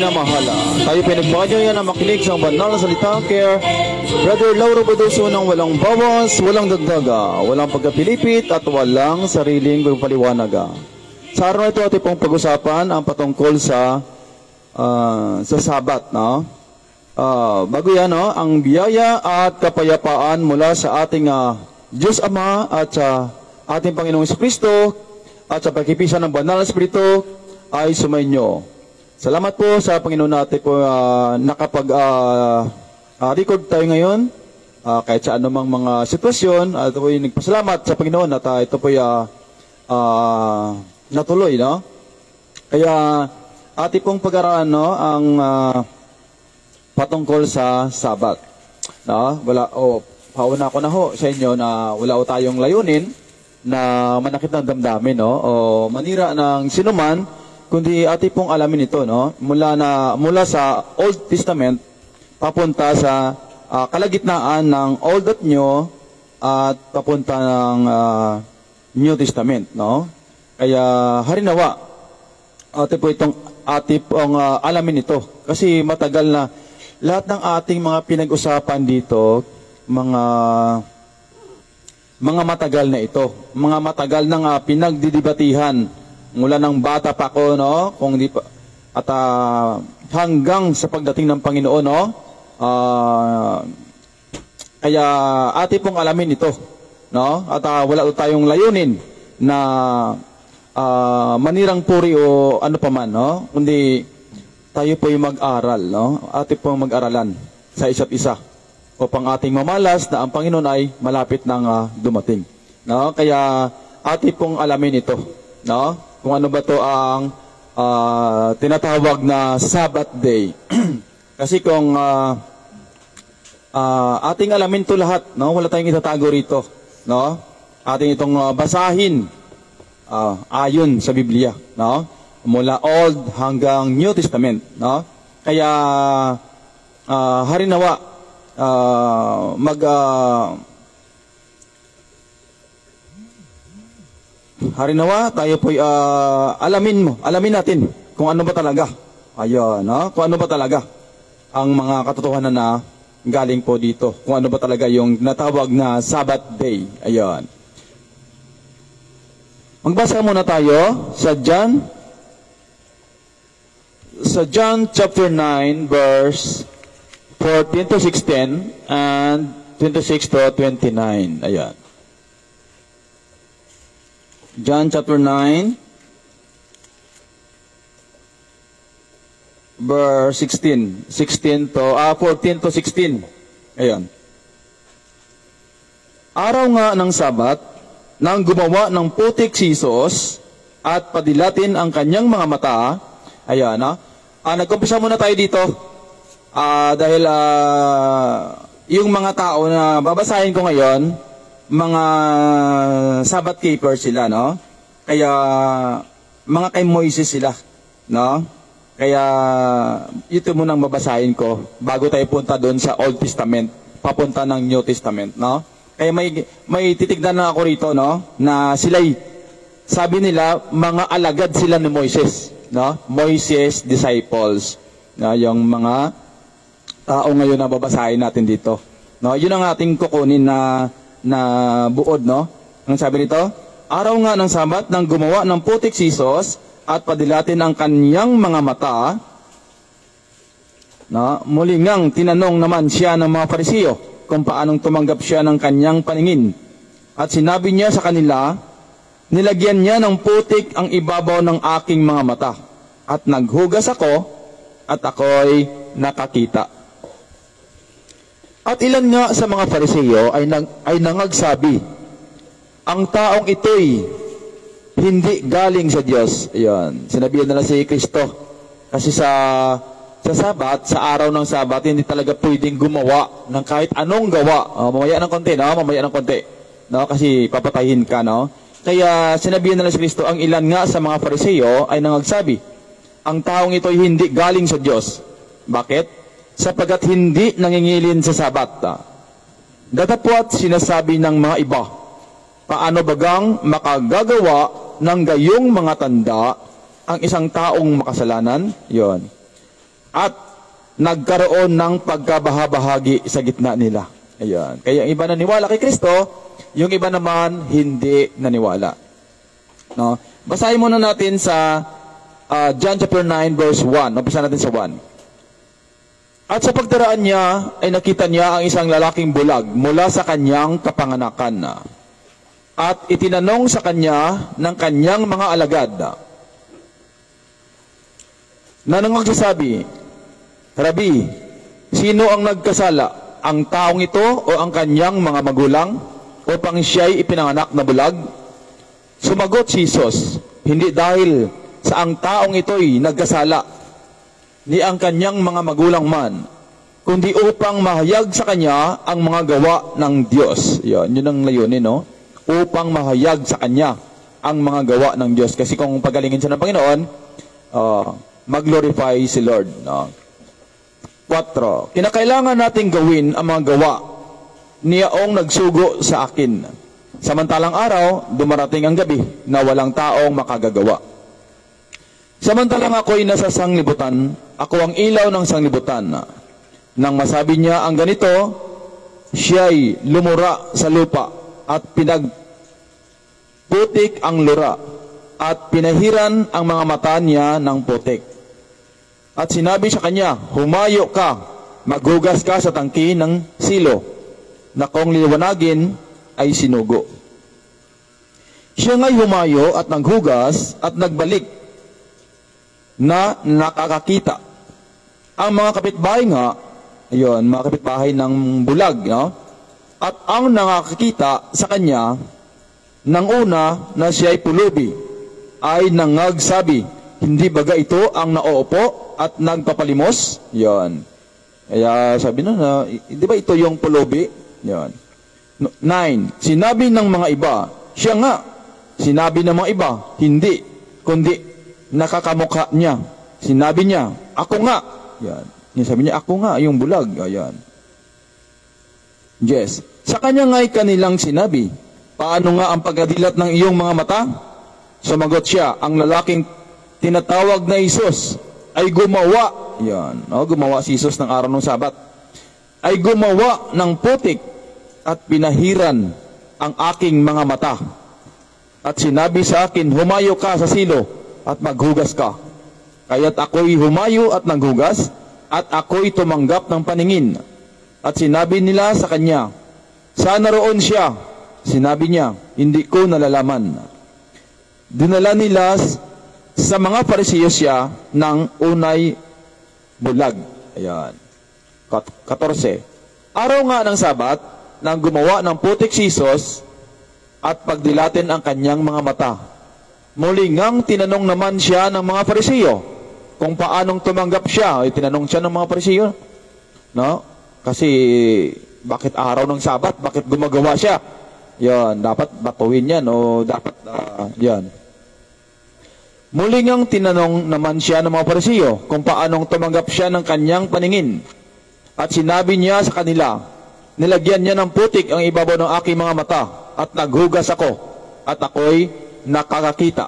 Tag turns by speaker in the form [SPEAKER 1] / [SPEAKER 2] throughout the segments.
[SPEAKER 1] minamahala. Tayo pinagbago yan na makinig sa banal na salita kay Brother Lauro Badoso ng walang bawas, walang dagdaga, walang pagkapilipit at walang sariling paliwanaga. Sa araw na ito ating pong pag-usapan ang patungkol sa Sabat, no? Bago yan, no? Ang biyaya at kapayapaan mula sa ating Diyos Ama at sa ating Panginoong Kristo at sa pagkipisan ng banal na Espiritu ay sumainyo. Salamat po sa Panginoon natin po nakapag-record tayo ngayon kahit sa anumang mga sitwasyon. At ito po yung nagpasalamat sa Panginoon at ito po yung natuloy, no? Kaya ating pong pag-aralan, no, ang patungkol sa Sabat. No? Pauna ko na ho sa inyo na wala ho tayong layunin na manakit ng damdamin, no? O manira ng sinuman, kundi ating pong alamin ito, no? Mula sa Old Testament papunta sa kalagitnaan ng Old at New at papunta ng New Testament, no? Kaya harinawa ating pong alamin ito kasi matagal na lahat ng ating mga pinag-usapan dito, mga matagal na ito, mga matagal nang pinagdidibatihan mula ng bata pa ko, no? Kung di pa, at hanggang sa pagdating ng Panginoon, no? Kaya ating pong alamin ito, no? At wala tayong layunin na manirang puri o ano pa man, no? Kundi tayo po yung mag-aral, no? Ating pong mag-aralan sa isa't isa upang ating mamalas na ang Panginoon ay malapit nang dumating, no? Kaya ating pong alamin ito, no? Kung ano ba to ang tinatawag na Sabbath Day. Kasi kung ating alamin to lahat, no? Wala tayong itatago rito, no? Ating itong basahin ayon sa Biblia, no? Mula Old hanggang New Testament, no? Kaya harinawa harinawa tayo po alamin natin kung ano ba talaga, ayun, no? Kung ano ba talaga ang mga katotohanan na galing po dito, kung ano ba talaga yung natawag na Sabbath Day, ayun. Magbasa muna tayo sa John chapter 9 verse 14 to 16 and 26 to 29. Ayan. John chapter 9 verse 14 to 16. Ayan. Araw nga ng Sabat, nang gumawa ng putik si Jesus at padilatin ang kanyang mga mata. Ayan, no? Nag-umpisa muna tayo dito. Dahil yung mga tao na babasahin ko ngayon, mga Sabbath keepers sila, no? Kaya mga kay Moises sila, no? Kaya ito munang babasahin ko bago tayo punta doon sa Old Testament, papunta ng New Testament, no? Kaya may titignan na ako rito, no? Na sila'y, sabi nila, mga alagad sila ni Moises, no? Moises disciples, no? Yung mga tao ngayon na babasahin natin dito, no? Yun ang ating kukunin na buod, no? Ang sabi nito, araw nga ng Sabat nang gumawa ng putik si Jesus at padilatin ang kanyang mga mata, no? Muli ngang tinanong naman siya ng mga Pariseo kung paanong tumanggap siya ng kanyang paningin. At sinabi niya sa kanila, nilagyan niya ng putik ang ibabaw ng aking mga mata. At naghugas ako, at ako'y nakakita. At ilan nga sa mga Pariseo ay nangagsabi, ang taong ito'y hindi galing sa Diyos. Ayan. Sinabihan nila si Kristo. Kasi sa Sabat, sa araw ng Sabat, hindi talaga pwedeng gumawa ng kahit anong gawa. Mamaya ng konti, no? Mamaya ng konti. No? Kasi papatayin ka, no? Kaya sinabihan nila si Kristo, ang ilan nga sa mga Pariseo ay nangagsabi, ang taong ito ay hindi galing sa Diyos. Bakit? Sapagkat hindi nangingilin sa Sabat. Datapwat sinasabi ng mga iba, paano bagang makagagawa ng gayong mga tanda ang isang taong makasalanan? Yon. at nagkaroon ng pagkabahabahagi sa gitna nila. Ayan. Kaya yung iba naniwala kay Kristo, yung iba naman hindi naniwala. No? Basahin muna natin sa John chapter 9 verse 1. Umpisa natin sa 1. At sa pagdaraan niya ay nakita niya ang isang lalaking bulag mula sa kanyang kapanganakan. At itinanong sa kanya ng kanyang mga alagad na nangagsasabi, Rabi, sino ang nagkasala? Ang taong ito o ang kanyang mga magulang upang siya'y ipinanganak na bulag? Sumagot si Jesus, hindi dahil sa ang taong ito'y nagkasala ni ang kanyang mga magulang man, kundi upang mahayag sa kanya ang mga gawa ng Diyos. Yun ang layunin, no? Upang mahayag sa kanya ang mga gawa ng Diyos. Kasi kung pagalingin siya ng Panginoon, mag-glorify si Lord. No? 4. Kinakailangan nating gawin ang mga gawa niyaong nagsugo sa akin. Samantalang araw, dumarating ang gabi na walang taong makagagawa. Samantalang ako'y nasa sanglibutan, ako ang ilaw ng sanglibutan. Nang masabi niya ang ganito, siya'y lumura sa lupa at pinagputik ang lura at pinahiran ang mga mata niya ng putik. At sinabi sa kanya, humayo ka, maghugas ka sa tangki ng silo, na kung liwanagin ay sinugo. Siya nga'y humayo at naghugas at nagbalik na nakakakita. Ang mga kapitbahay nga, ayun, mga kapitbahay ng bulag, no? At ang nakakakita sa kanya, nang una na siya'y pulubi, ay nangagsabi, hindi baga ito ang nauupo at nagpapalimos? Yan. Kaya sabi na, di ba ito yung pulubi? Yan. 9. Sinabi ng mga iba, siya nga. Sinabi ng mga iba, hindi, kundi nakakamukha niya. Sinabi niya, ako nga. Yan. Sabi niya, ako nga, yung bulag. Ayan. Yes. Sa kanya nga'y kanilang sinabi, paano nga ang pagkadilat ng iyong mga mata? Sumagot siya, ang lalaking tinatawag na Isus ay gumawa. Yan. Gumawa si Isus ng araw ng Sabat. Ay gumawa ng putik at pinahiran ang aking mga mata. At sinabi sa akin, humayo ka sa silo at maghugas ka. Kaya't ako'y humayo at naghugas, at ako'y tumanggap ng paningin. At sinabi nila sa kanya, saan naroon siya? Sinabi niya, hindi ko nalalaman. Dinala nila sa mga Pariseo siya ng unay bulag. Ayan. 14. Araw nga ng Sabat, nang gumawa ng putik si Jesus, at pagdilatin ang kanyang mga mata. Muli ngang tinanong naman siya ng mga Pariseo kung paanong tumanggap siya. Tinanong siya ng mga Pariseo. No? Kasi bakit araw ng Sabat? Bakit gumagawa siya? Yan, dapat batuin yan o dapat yan. Muli ngang tinanong naman siya ng mga Pariseo kung paanong tumanggap siya ng kanyang paningin. At sinabi niya sa kanila, nilagyan niya ng putik ang ibabaw ng aking mga mata at naghugas ako at ako'y nakakakita.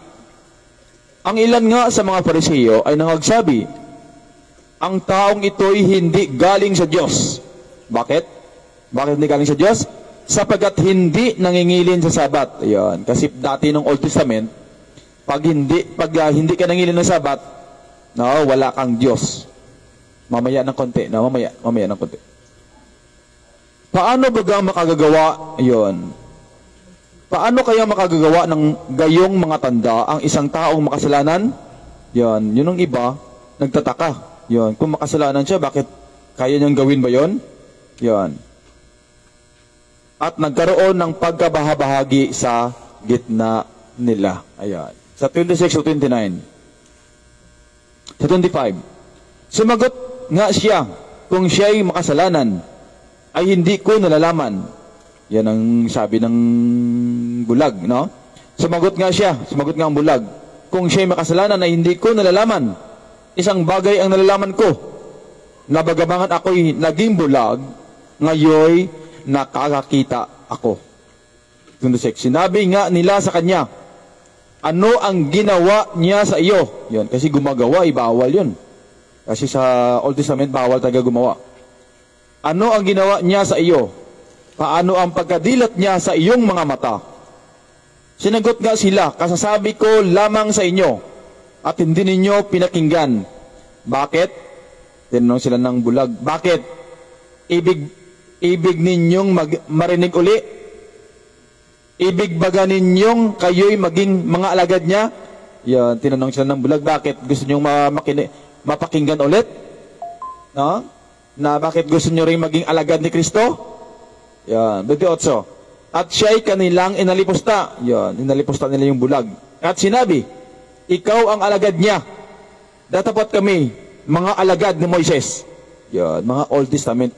[SPEAKER 1] Ang ilan nga sa mga Pariseo ay nangagsabi, ang taong ito'y hindi galing sa Diyos. Bakit? Bakit hindi galing sa Diyos? Sapagkat hindi nangingilin sa Sabat. Ayan. Kasi dati ng Old Testament, pag hindi ka nangingilin ng Sabat, no, wala kang Diyos. Mamaya ng konti. No? Mamaya ng konti. Paano ba makagagawa? Ayan. Paano kaya makagagawa ng gayong mga tanda ang isang taong makasalanan? Yan, yun ang iba, nagtataka. Yan, kung makasalanan siya, bakit kaya niyang gawin ba yon? Yan. At nagkaroon ng pagkabahabahagi sa gitna nila. Ayan. Sa 26 o 29. Sa 25. Sumagot nga siya, kung siya'y makasalanan, ay hindi ko nalalaman. Yan ang sabi ng bulag, no? Sumagot nga ang bulag. Kung siya'y makasalanan ay hindi ko nalalaman. Isang bagay ang nalalaman ko, na bagamangan ako'y naging bulag, ngayoy nakakakita ako. 26. Sinabi nga nila sa kanya, ano ang ginawa niya sa iyo? Yan, kasi gumagawa, bawal yun. Kasi sa Old Testament, bawal talaga gumawa. Ano ang ginawa niya sa iyo? Paano ang pagkadilat niya sa iyong mga mata? Sinagot nga sila, kasasabi ko lamang sa inyo, at hindi ninyo pinakinggan. Bakit? Tinanong sila ng bulag. Bakit? Ibig ninyong marinig uli? Ibig baga ninyong kayo'y maging mga alagad niya? Yan, tinanong sila ng bulag. Bakit? Gusto ninyong mapakinggan ulit? No? Na bakit gusto niyo rin maging alagad ni Kristo? Yan, 28. At siya'y kanilang inalipusta. Yan, inalipusta nila yung bulag. At sinabi, ikaw ang alagad niya. Datapat kami, mga alagad ni Moises. Yan, mga Old Testament.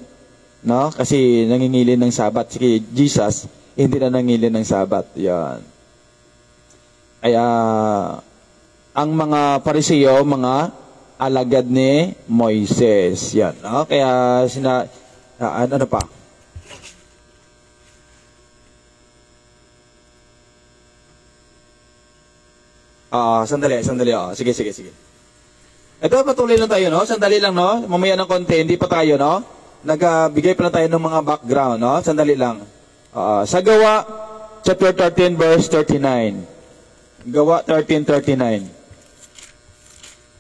[SPEAKER 1] No? Kasi nangingilin ng Sabat. Si Jesus, hindi na nangingilin ng Sabat. Yan. Kaya, ang mga Pariseo, mga alagad ni Moises. Yan. No? Kaya, ano pa? Sandali. Sige. Ito, patuloy lang tayo, no? Sandali lang, no? Mamaya ng konti, hindi pa tayo, no? Nagbigay pa lang tayo ng mga background, no? Sandali lang. Sa Gawa, chapter 13, verse 39. Gawa 13:39.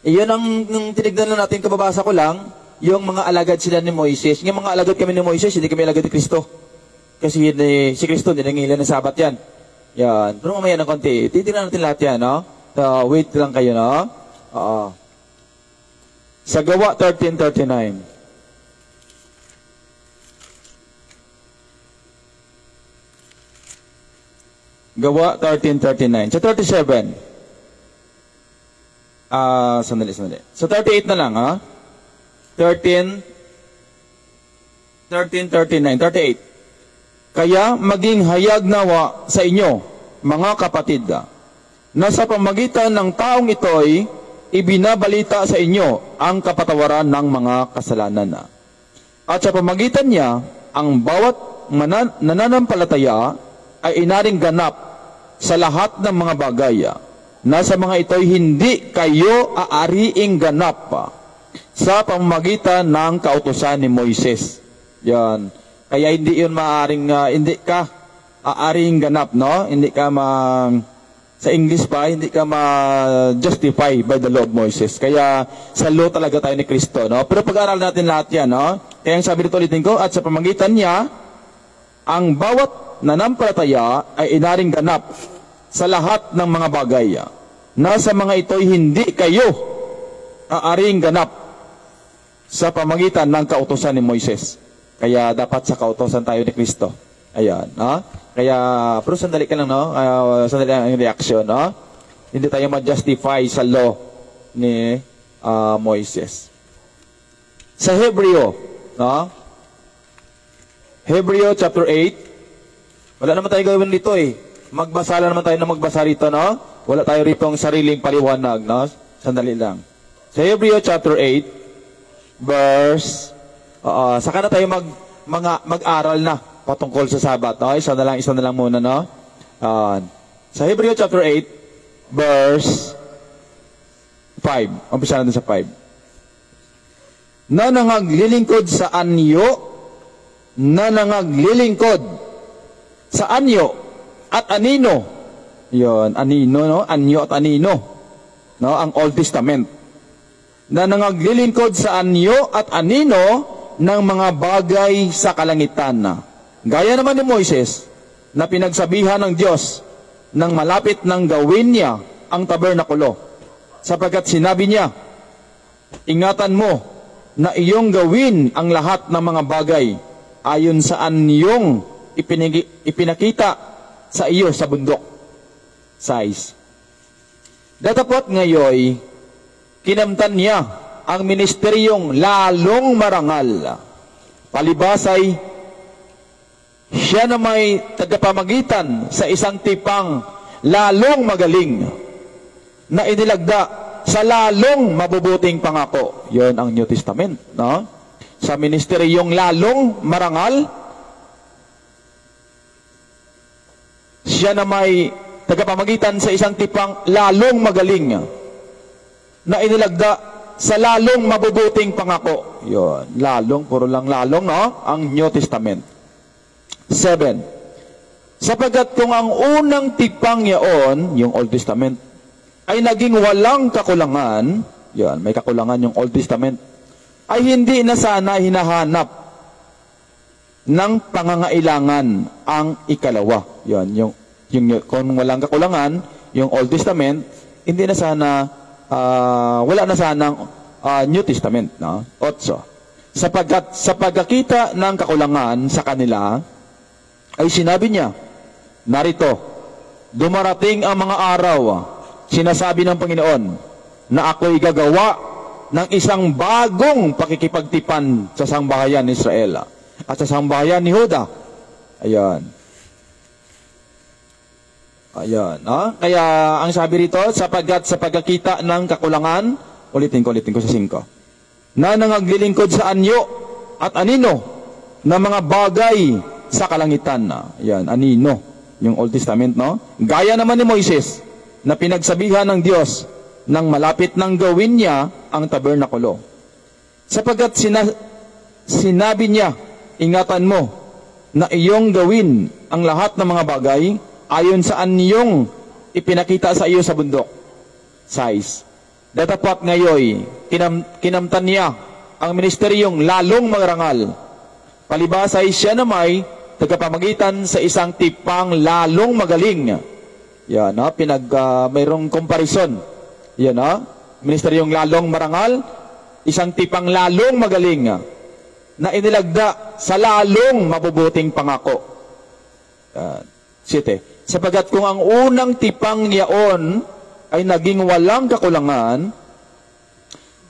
[SPEAKER 1] Iyon ang tinignan lang natin, kababasa ko lang, yung mga alagad sila ni Moises. Yung mga alagad kami ni Moises, hindi kami alagad ni Kristo. Kasi si Kristo, hindi nangilan ng Sabat yan. Yan. Pero mamaya ng konti, titignan natin lahat yan, no? So, wait lang kayo, no? Sa Gawa 13:39. Gawa 13:39. Sa 37. Sandali. Sa 38 na lang, ha? 13:39. 38. Kaya maging hayag nawa sa inyo, mga kapatid, na sa pamagitan ng taong ito'y ibinabalita sa inyo ang kapatawaran ng mga kasalanan. At sa pamagitan niya, ang bawat nananampalataya ay inaring ganap sa lahat ng mga bagay, na sa mga ito'y hindi kayo aariing ganap sa pamamagitan ng kautusan ni Moises. Yan. Kaya hindi yun maaring, hindi ka aaring ganap, no? Hindi ka sa English pa, hindi ka ma-justify by the law of Moses. Kaya sa law talaga tayo ni Kristo, no? Pero pag-aaral natin lahat yan, no? Kaya ang sabi dito ulitin ko, at sa pamamagitan niya, ang bawat nanampalataya ay inaring ganap sa lahat ng mga bagay, na sa mga ito'y hindi kayo aaring ganap sa pamamagitan ng kautusan ni Moises. Kaya dapat sa kautusan tayo ni Kristo. Ayan, no? Kaya, pero sandali ka lang, no? Sandali lang ang reaction, no? Hindi tayo ma-justify sa law ni Moises. Sa Hebreo, no? Hebreo chapter 8. Wala naman tayo gawin dito, eh. Magbasa lang naman tayo na magbasa rito, no? Wala tayo rito ang sariling paliwanag, no? Sandali lang. Sa Hebreo chapter 8, verse, saka na tayo mag-aral na patungkol sa Sabat, no? Isa na lang muna, no? Sa Hebreo chapter 8, verse 5. Umpisa natin sa 5. Na nangaglilingkod sa anyo, sa anyo at anino. Yon, anino, no? Anyo at anino. No? Ang Old Testament. Na nangaglilingkod sa anyo at anino ng mga bagay sa kalangitan. Gaya naman ni Moises, na pinagsabihan ng Diyos nang malapit nang gawin niya ang tabernakulo. Sapagkat sinabi niya, ingatan mo na iyong gawin ang lahat ng mga bagay ayon sa anyong ipinakita sa iyo sa bundok. Size. Datapot ngayoy, kinamtan niya ang ministeryong lalong marangal. Palibasay, siya na may tagapamagitan sa isang tipang lalong magaling na inilagda sa lalong mabubuting pangako. Yon ang New Testament, no? Sa ministeryong lalong marangal, siya na may tagapamagitan sa isang tipang lalong magaling na inilagda sa lalong mabubuting pangako. Yun, lalong, puro lang lalong, no? Ang New Testament. 7. Sapagkat kung ang unang tipang yaon, yung Old Testament, ay naging walang kakulangan, yun, may kakulangan yung Old Testament, ay hindi na sana hinahanap ng pangangailangan ang ikalawa. Yun, yung kung walang kakulangan, yung Old Testament, hindi na sana, wala na sanang New Testament. No? 8. Sapagkat sa pagkakita ng kakulangan sa kanila, ay sinabi niya, narito, dumarating ang mga araw, sinasabi ng Panginoon, na ako'y gagawa ng isang bagong pakikipagtipan sa sangbahayan ni Israel at sa sangbahayan ni Juda. Ayan. Ayan. Kaya ang sabi rito, sapagkat sa pagkakita ng kakulangan, ulitin ko sa 5, na nangaglilingkod sa anyo at anino na mga bagay sa kalangitan. Ayan, anino, yung Old Testament, no? Gaya naman ni Moises, na pinagsabihan ng Diyos nang malapit nang gawin niya ang tabernakulo. Sapagkat sinabi niya, ingatan mo na iyong gawin ang lahat ng mga bagay ayon sa anyong ipinakita sa iyo sa bundok. 6. Datapat ngayoy, kinamtan niya ang ministeryong lalong marangal. Palibas ay siya na may tagapamagitan sa isang tipang lalong magaling. Yan, mayroong comparison. Yan, ministeryong lalong marangal, isang tipang lalong magaling na inilagda sa lalong mabubuting pangako. 7. Sapagat kung ang unang tipang yaon ay naging walang kakulangan,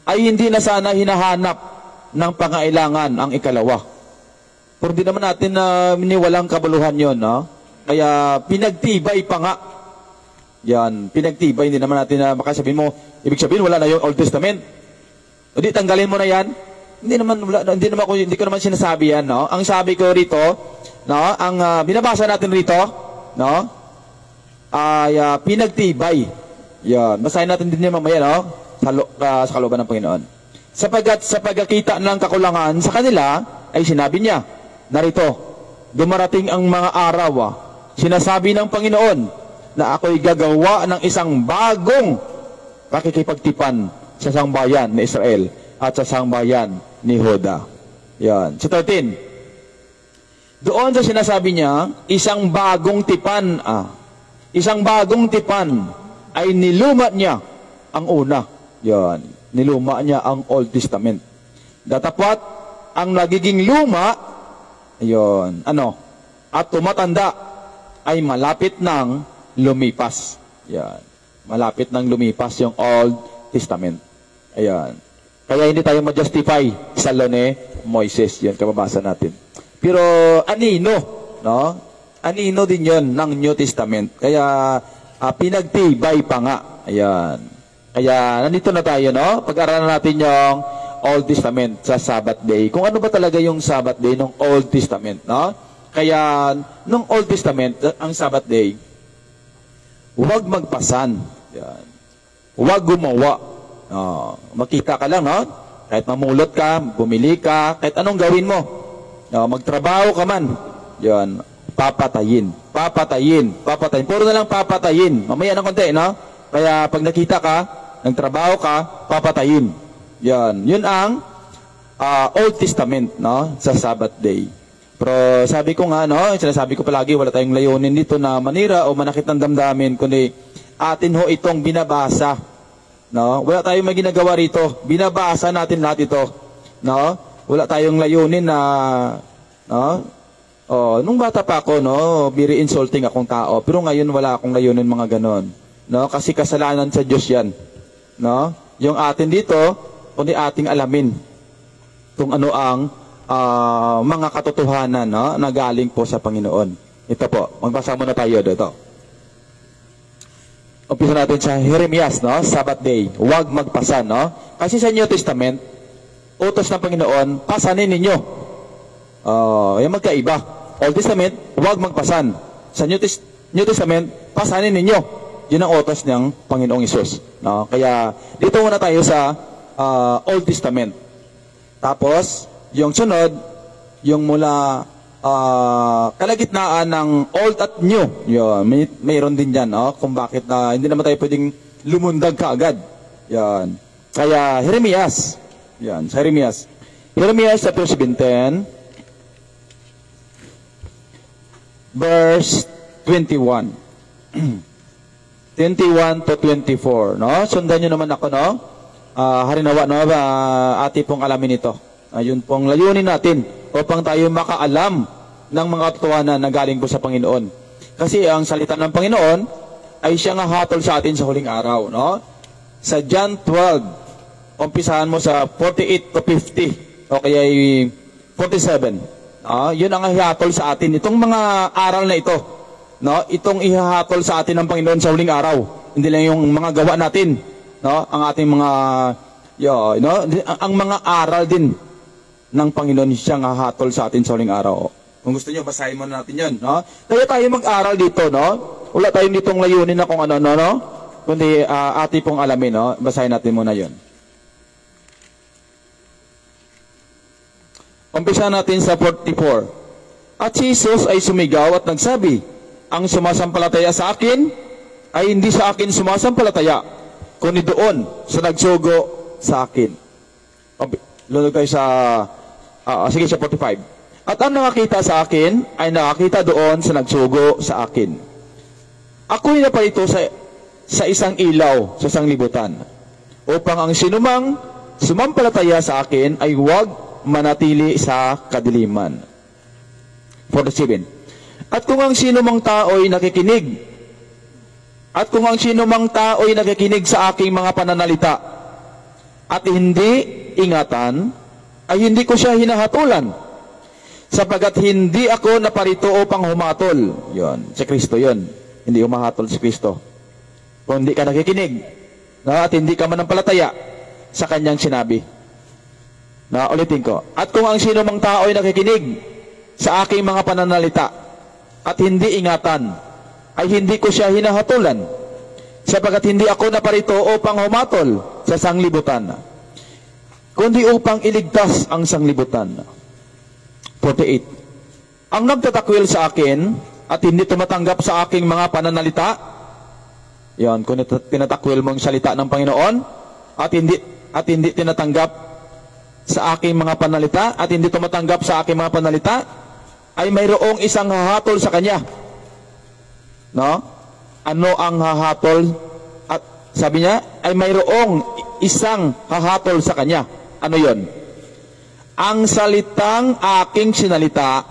[SPEAKER 1] ay hindi na sana hinahanap ng pangailangan ang ikalawa. Pero di naman natin na walang kabuluhan yon, no? Kaya pinagtibay pa nga. Yan, pinagtibay, hindi naman natin na makasabihin mo, ibig sabihin wala na yung Old Testament. O di, tanggalin mo na yan. Hindi ko naman sinasabi yan, no? Ang sabi ko rito, no, ang binabasa natin rito, no, ay pinagtibay. Yan, basahin natin din yan mamaya, no, sa kalooban ng Panginoon. Sapagkat sa pagkakita ng kakulangan sa kanila, ay sinabi niya, narito, dumarating ang mga araw, sinasabi ng Panginoon, na ako'y gagawa ng isang bagong pakikipagtipan sa sangbayan ni Israel at sa sangbayan ni Juda. Yan. Sa 13, doon sa sinasabi niya, isang bagong tipan ay niluma niya ang una. Yan. Niluma niya ang Old Testament. Datapat, ang nagiging luma, yon, at tumatanda ay malapit ng lumipas. Yan. Malapit ng lumipas yung Old Testament. Ayan. Kaya hindi tayo ma-justify sa law ni Moises. Yan, kababasa natin. Pero anino, no? Anino din yon ng New Testament. Kaya pinagtibay pa nga. Ayan. Kaya nandito na tayo, no? Pag-aralan natin yung Old Testament sa Sabbath Day. Kung ano ba talaga yung Sabbath Day ng Old Testament, no? Kaya nung Old Testament, ang Sabbath Day, huwag magpasan. Yan. Huwag gumawa. Makita ka lang, no? Kahit mamulot ka, bumili ka, kahit anong gawin mo. Magtrabaho ka man. Yan. Papatayin. Puro na lang papatayin. Mamaya ng konti, no? Kaya pag nakita ka, nagtrabaho ka, papatayin. Yan. Yun ang Old Testament, no? Sa Sabbath Day. Pero sabi ko nga, no, sinasabi ko palagi, wala tayong layunin dito na manira o manakit ng damdamin, kundi atin ho itong binabasa. No? Wala tayong may ginagawa rito. Binabasa natin lahat ito. No? Wala tayong layunin na, no? Nung bata pa ako, no, very insulting akong tao. Pero ngayon wala akong layunin mga ganon. No? Kasi kasalanan sa Diyos yan. No? Yung atin dito, kundi ating alamin kung ano ang mga katotohanan, no, na galing po sa Panginoon. Ito po, magbasa muna tayo dito. Umpisa natin sa Jeremias, no, Sabbath Day. Huwag magpasan, no? Kasi sa New Testament, utos ng Panginoon, pasanin ninyo. Yung magkaiba. Old Testament, huwag magpasan. Sa New Testament, pasanin ninyo. Yun ang utos ng Panginoong Hesus. No? Kaya, dito muna tayo sa Old Testament. Tapos, yung sunod, yung mula kalagitnaan ng Old at New. Yun, mayroon din dyan, kung bakit hindi naman tayo pwedeng lumundag kaagad. Yan. Kaya, Jeremias. Yan, sa Jeremias. Jeremias chapter 17, verse 21. 21 to 24, no? Sundan nyo naman ako, no? Harinawa, no? Ati pong alamin ito. Ayun pong layunin natin upang tayo makaalam ng mga katotohanan na galing po sa Panginoon. Kasi ang salita ng Panginoon ay siyang hatol sa atin sa huling araw, no? Sa John 12, umpisahan mo sa 48 to 50, o kaya 47. Yun ang ihahatol sa atin. Itong mga aral na ito, no? Itong ihahatol sa atin ng Panginoon sa huling araw. Hindi lang yung mga gawa natin, no? Ang ating mga, no? Ang mga aral din ng Panginoon siyang hahatol sa atin sa huling araw. Kung gusto niyo, basahin mo natin yun, no? Kaya tayo mag-aral dito, no? Wala tayong ditong layunin na kung ano, no? Kundi ati pong alamin, no? Basahin natin muna yun. Umpisa natin sa 44. At si Jesus ay sumigaw at nagsabi, ang sumasampalataya sa akin ay hindi sa akin sumasampalataya, kundi doon sa nagsugo sa akin. Lunod tayo sa, sige sa 45. At ang nakakita sa akin ay nakakita doon sa nagsugo sa akin. Ako'y napalito sa isang ilaw sa sanglibutan, upang ang sinumang sumampalataya sa akin ay huwag manatili sa kadiliman. 47. At kung ang sinumang tao'y nakikinig, sa aking mga pananalita, at hindi ingatan, ay hindi ko siya hinahatulan, sapagkat hindi ako naparito upang humatol. Yun, si Kristo yun. Hindi humahatol si Kristo. Kung hindi ka nakikinig, at hindi ka manampalataya sa kanyang sinabi. Ulitin ko. At kung ang sino mang tao ay nakikinig sa aking mga pananalita at hindi ingatan, ay hindi ko siya hinahatulan, sapagkat hindi ako naparito upang humatol sa sanglibutan, kundi upang iligtas ang sanglibutan. 48. Ang nagtatakwil sa akin at hindi tumatanggap sa aking mga pananalita, yan, kung tinatakwil mo ang salita ng Panginoon at hindi tinatanggap sa aking mga panalita at hindi tumatanggap sa aking mga panalita, ay mayroong isang hahatol sa kanya. No? Ano ang hahatol? At sabi niya, ay mayroong isang hahatol sa kanya. Ano yon? Ang salitang aking sinalita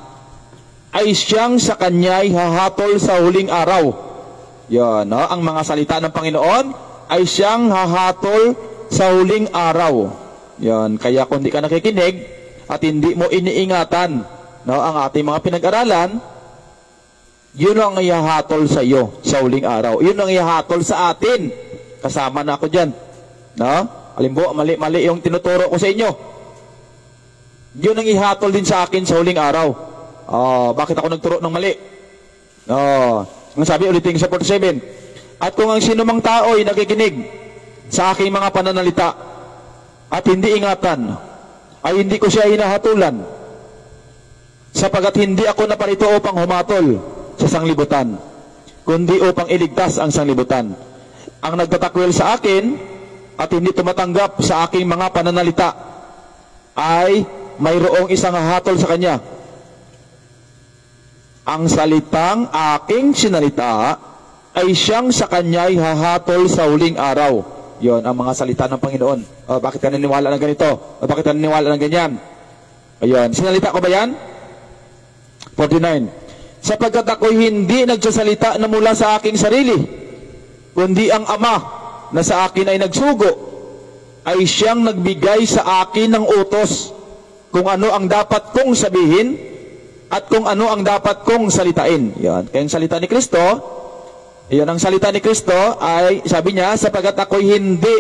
[SPEAKER 1] ay siyang sa kanya'y hahatol sa huling araw. Yan, no? Ang mga salita ng Panginoon ay siyang hahatol sa huling araw. Yan, kaya kung di ka nakikinig at hindi mo iniingatan, no, ang ating mga pinag-aralan, yun ang ihahatol sa iyo sa huling araw. Yun ang ihahatol sa atin. Kasama na ako dyan. No? Halimbawa, mali yung tinuturo ko sa inyo. Yun ang ihatol din sa akin sa huling araw. Bakit ako nagturo ng mali? Ang sabi ulitin sa 47. At kung ang sinumang tao ay nakikinig sa aking mga pananalita at hindi ingatan, ay hindi ko siya hinahatulan, sapagkat hindi ako naparito upang humatol sa sanglibutan, kundi upang iligtas ang sanglibutan. Ang nagtatakwil sa akin at hindi tumatanggap sa aking mga pananalita, ay mayroong isang hahatol sa kanya. Ang salitang aking sinalita ay siyang sa kanya'y hahatol sa huling araw. Yon ang mga salita ng Panginoon. Bakit ka naniniwala ng ganito? Bakit ka naniniwala ng ganyan? Ayun, sinalita ko ba yan? 49. Sapagkat ako'y hindi nagsasalita na mula sa aking sarili, kundi ang Ama na sa akin ay nagsugo, ay siyang nagbigay sa akin ng utos kung ano ang dapat kong sabihin at kung ano ang dapat kong salitain. Yan. Kaya ang salita ni Kristo, yan ang salita ni Kristo ay, sabi niya, sapagkat ako'y hindi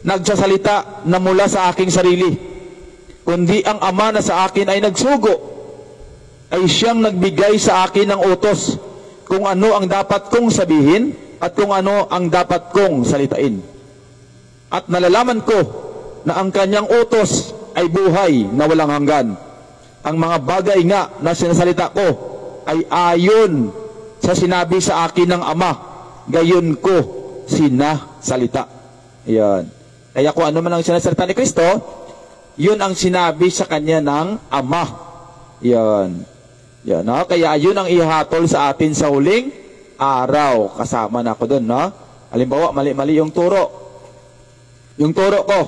[SPEAKER 1] nagsasalita na mula sa aking sarili, kundi ang Ama na sa akin ay nagsugo, ay siyang nagbigay sa akin ng utos kung ano ang dapat kong sabihin at kung ano ang dapat kong salitain. At nalalaman ko na ang kanyang utos ay buhay na walang hanggan. Ang mga bagay nga na sinasalita ko ay ayon sa sinabi sa akin ng Ama, gayon ko sinasalita. Yan. Kaya kung ano man ang sinasalita ni Kristo, yun ang sinabi sa kanya ng Ama. Yan. Yan, no? Kaya yun ang ihatol sa atin sa huling araw. Kasama na ako dun, no? Halimbawa, mali-mali yung turo. Yung turo ko.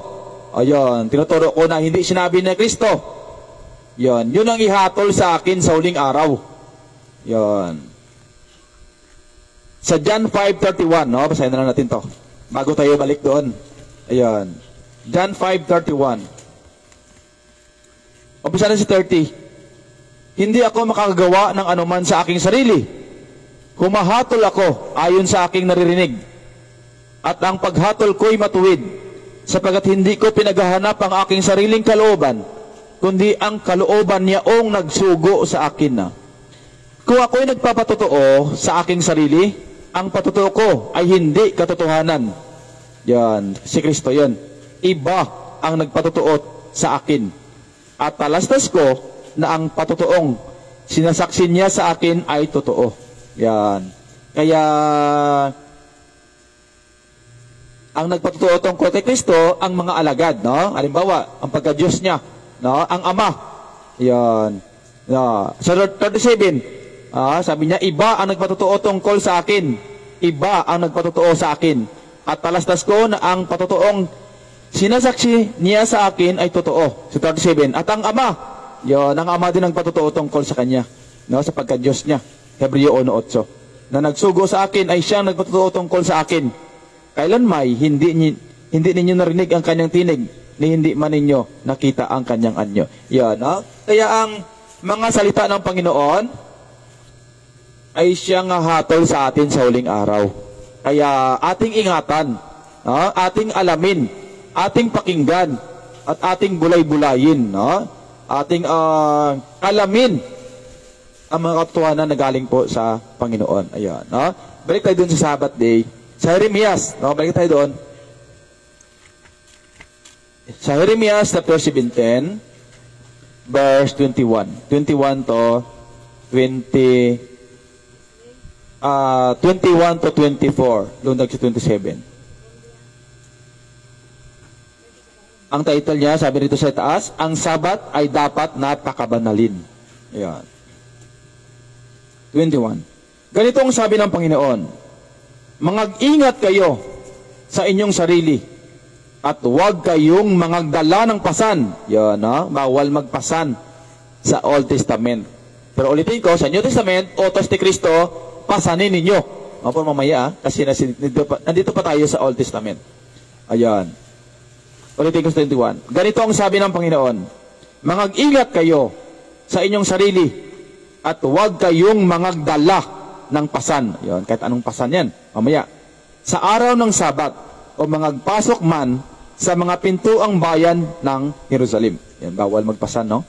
[SPEAKER 1] Ayun, tinuturo ko na hindi sinabi ni Kristo. Yan, yun ang ihatol sa akin sa huling araw. Yan. Sa John 5:31, no? Basahin na lang natin to. Bago tayo balik doon. Ayan. John 5:31. Umpisa na si 30. Hindi ako makakagawa ng anuman sa aking sarili. Humahatol ako ayon sa aking naririnig. At ang paghatol ko'y matuwid, sapagkat hindi ko pinaghahanap ang aking sariling kalooban, kundi ang kalooban niyaong nagsugo sa akin na. Kung ako'y nagpapatotoo sa aking sarili, ang patotoo ko ay hindi katotohanan. Yan, si Kristo yan. Iba ang nagpatotoo sa akin. At talastas ko na ang patotoong sinasaksi niya sa akin ay totoo. Yan. Kaya, ang nagpatotoo tungkol kay Kristo, ang mga alagad, no? Halimbawa, ang pagka-Diyos niya, no? Ang Ama. Yan. No. Sa 37, sabi niya, iba ang nagpatotoo tungkol sa akin. Iba ang nagpatotoo sa akin. At talastas ko na ang patotoong sinasaksi niya sa akin ay totoo. Sa 37. At ang Ama, yun, ang Ama din ang patotoo tungkol sa Kanya, no? Sa pagka-Diyos niya. Hebreo 1:8. Na nagsugo sa akin ay siyang nagpatotoo tungkol sa akin. Kailan may hindi ninyo narinig ang kanyang tinig, ni hindi man ninyo nakita ang kanyang anyo. Yan, no? Kaya ang mga salita ng Panginoon ay siyang hatol sa atin sa huling araw. Kaya ating ingatan, no? Ating alamin, ating pakinggan, at ating bulay-bulayin, no? Ating alamin ang mga katotohanan na galing po sa Panginoon. Ayan, no? Balik tayo dun sa Sabbath day. Sa Jeremias, no? Balik tayo doon. Sa Jeremias, chapter 17, verse 21. 21 to 24. Doon sa 27. Ang title niya, sabi rito sa taas, ang Sabat ay dapat na pakabanalin. Ayan. 21. Ganito ang sabi ng Panginoon, mangag-ingat kayo sa inyong sarili at huwag kayong mangagdala ng pasan. Yan, no? Bawal magpasan sa Old Testament. Pero ulitin ko, sa New Testament, utos ni Kristo, pasanin ninyo. Opo, mamaya, kasi nandito pa tayo sa Old Testament. Ayan. Ulitin ko sa 21. Ganito ang sabi ng Panginoon, mangag-ingat kayo sa inyong sarili at huwag kayong mangagdala ng pasan. Yon, kahit anong pasan yan. Mamaya, sa araw ng Sabat o mangagpasok man sa mga pintuang bayan ng Jerusalem. Yan, bawal magpasan, no?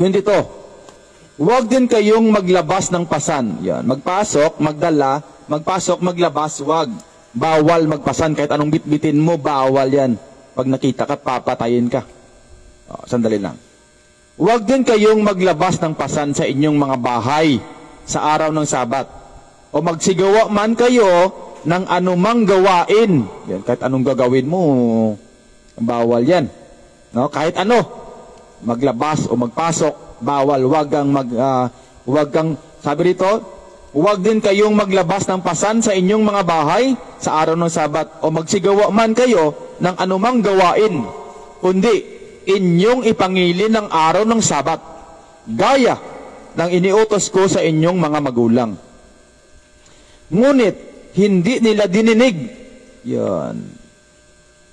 [SPEAKER 1] 22. Huwag din kayong maglabas ng pasan. Yan, magpasok, magdala, magpasok, maglabas, huwag. Bawal magpasan. Kahit anong bitbitin mo, bawal yan. Pag nakita ka, papatayin ka. Sandali lang. Huwag din kayong maglabas ng pasan sa inyong mga bahay sa araw ng Sabat. O magsigawa man kayo ng anumang gawain. Yan, kahit anong gagawin mo, bawal yan. No? Kahit ano, maglabas o magpasok, bawal. Huwag kang, sabi rito, huwag din kayong maglabas ng pasan sa inyong mga bahay sa araw ng Sabat. O magsigawa man kayo ng anumang gawain, kundi inyong ipangilin ng araw ng Sabat, gaya ng iniutos ko sa inyong mga magulang. Ngunit, hindi nila dininig. Yan.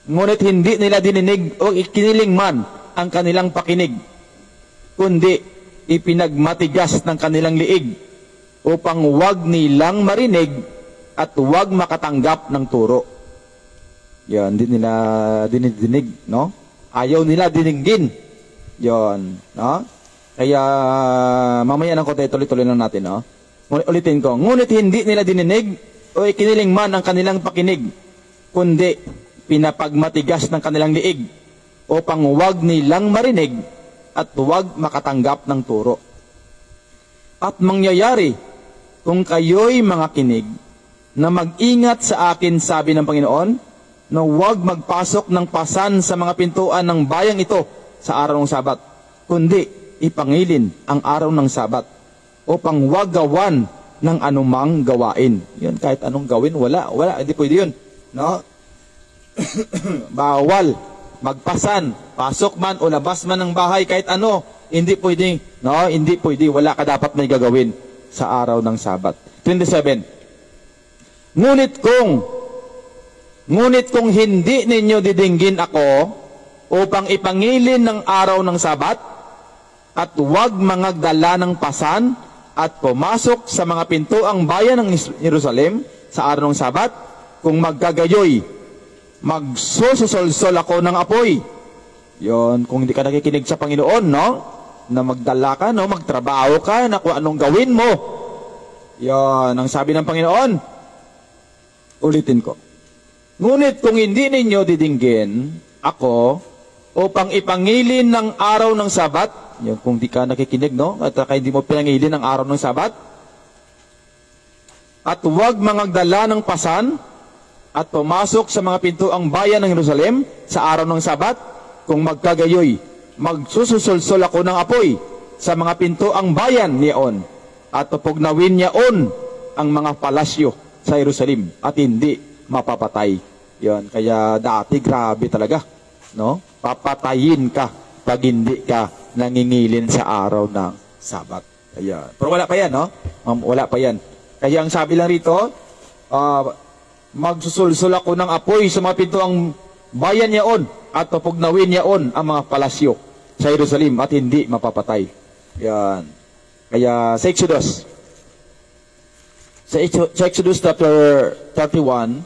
[SPEAKER 1] Ngunit hindi nila dininig o ikiniling man ang kanilang pakinig, kundi ipinagmatigas ng kanilang liig upang huwag nilang marinig at huwag makatanggap ng turo. Yan, hindi nila dinidinig, no? Ayaw nila dinigin. Yan, no? Kaya, mamaya ng konti, tuloy-tuloy lang natin, no? Ulitin ko, ngunit hindi nila dininig o ikiniling man ang kanilang pakinig, kundi pinapagmatigas ng kanilang liig upang huwag nilang marinig at huwag makatanggap ng turo. At mangyayari kung kayo'y mga kinig na mag-ingat sa akin, sabi ng Panginoon, na huwag magpasok ng pasan sa mga pintuan ng bayang ito sa araw ng Sabat, kundi ipangilin ang araw ng Sabat upang huwag gawan ng anumang gawain. Yun, kahit anong gawin, wala, hindi pwede yun. No? Bawal magpasan, pasok man o labas man ng bahay, kahit ano, hindi pwede, no? Hindi pwede, wala ka dapat may gagawin sa araw ng Sabat. 27. Ngunit kung hindi ninyo didinggin ako upang ipangilin ng araw ng Sabat at huwag mangagdala ng pasan at pumasok sa mga pintuang bayan ng Jerusalem sa araw ng Sabat, kung magkagayoy, magsususolsol ako ng apoy. Yon, kung hindi ka nakikinig sa Panginoon, no? Na magdala ka, no? Magtrabaho ka, na kung anong gawin mo. Yon, ang sabi ng Panginoon. Ulitin ko. Ngunit kung hindi ninyo didinggin ako upang ipangilin ng araw ng Sabat, yun, kung di ka nakikinig, no? At hindi mo pinangilin ang araw ng Sabat, at huwag mangagdala ng pasan at pumasok sa mga pintuang bayan ng Jerusalem sa araw ng Sabat, kung magkagayoy, magsususulsol ako ng apoy sa mga pintuang bayan niyaon at pupugnawin niyaon ang mga palasyo sa Jerusalem at hindi mapapatay. Yan, kaya dati grabe talaga, no? Papatayin ka pag hindi ka nangingilin sa araw ng Sabat. Ayan. Pero wala pa yan, no? Wala pa yan. Kaya ang sabi lang rito, magsusulsul ako ng apoy sa mga pintuang bayan niyaon at pupugnawin niyaon ang mga palasyo sa Jerusalem at hindi mapapatay. Yan. Kaya sa Exodus chapter 31,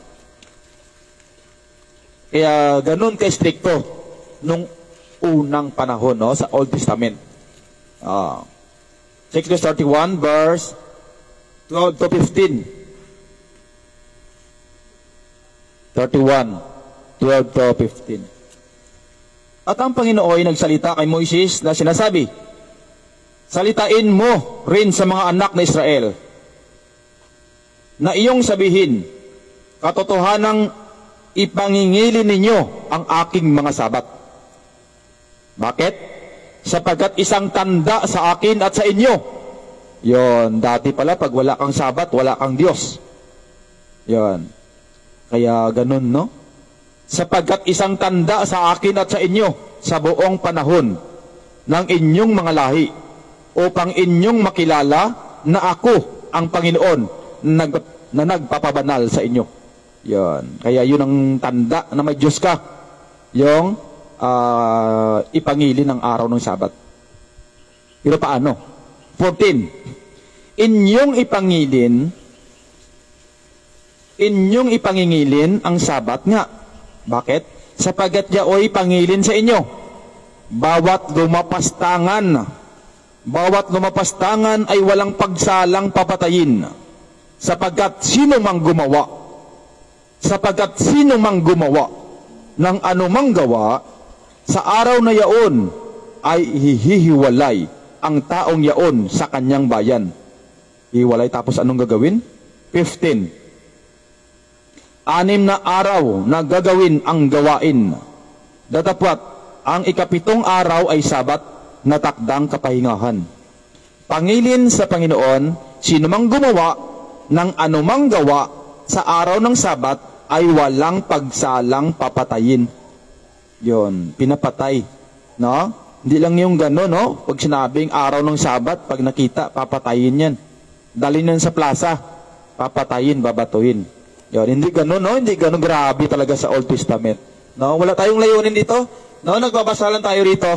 [SPEAKER 1] kaya ganun ka-stricto nung unang panahon, no, sa Old Testament. Exodus 31 verse 12 to 15. 31, 12 to 15. At ang Panginoon ay nagsalita kay Moises na sinasabi, salitain mo rin sa mga anak na Israel na iyong sabihin, katotohanang ipangingilin ninyo ang aking mga Sabat. Bakit? Sapagkat isang tanda sa akin at sa inyo. Yon, dati pala pag wala kang Sabat, wala kang Diyos. Yon. Kaya ganun, no? Sapagkat isang tanda sa akin at sa inyo sa buong panahon ng inyong mga lahi, upang inyong makilala na ako ang Panginoon na nagpapabanal sa inyo. Yan. Kaya yun ang tanda na may Diyos ka, yung ipangilin ang araw ng Sabat. Pero paano? 14. Inyong ipangingilin ang Sabat nga. Bakit? Sapagkat yaoy pangilin sa inyo. Bawat lumapastangan ay walang pagsalang papatayin. Sapagkat sino mang gumawa ng anumang gawa sa araw na yaon ay hihiwalay ang taong yaon sa kanyang bayan. Hiwalay, tapos anong gagawin? 15. 6 na araw na gagawin ang gawain. Datapwat, ang 7 araw ay Sabat na takdang kapahingahan. Pangilin sa Panginoon, sino mang gumawa ng anumang gawa sa araw ng Sabat ay walang pagsalang papatayin. Yon, pinapatay. No? Hindi lang yung gano'n, no? Pag sinabing araw ng Sabat, pag nakita, papatayin yan. Dalhin yan sa plaza, papatayin, babatuhin. Yon, hindi gano'n, no? Hindi gano'n, grabe talaga sa Old Testament. No? Wala tayong layunin dito. No? Nagbabasa lang tayo rito.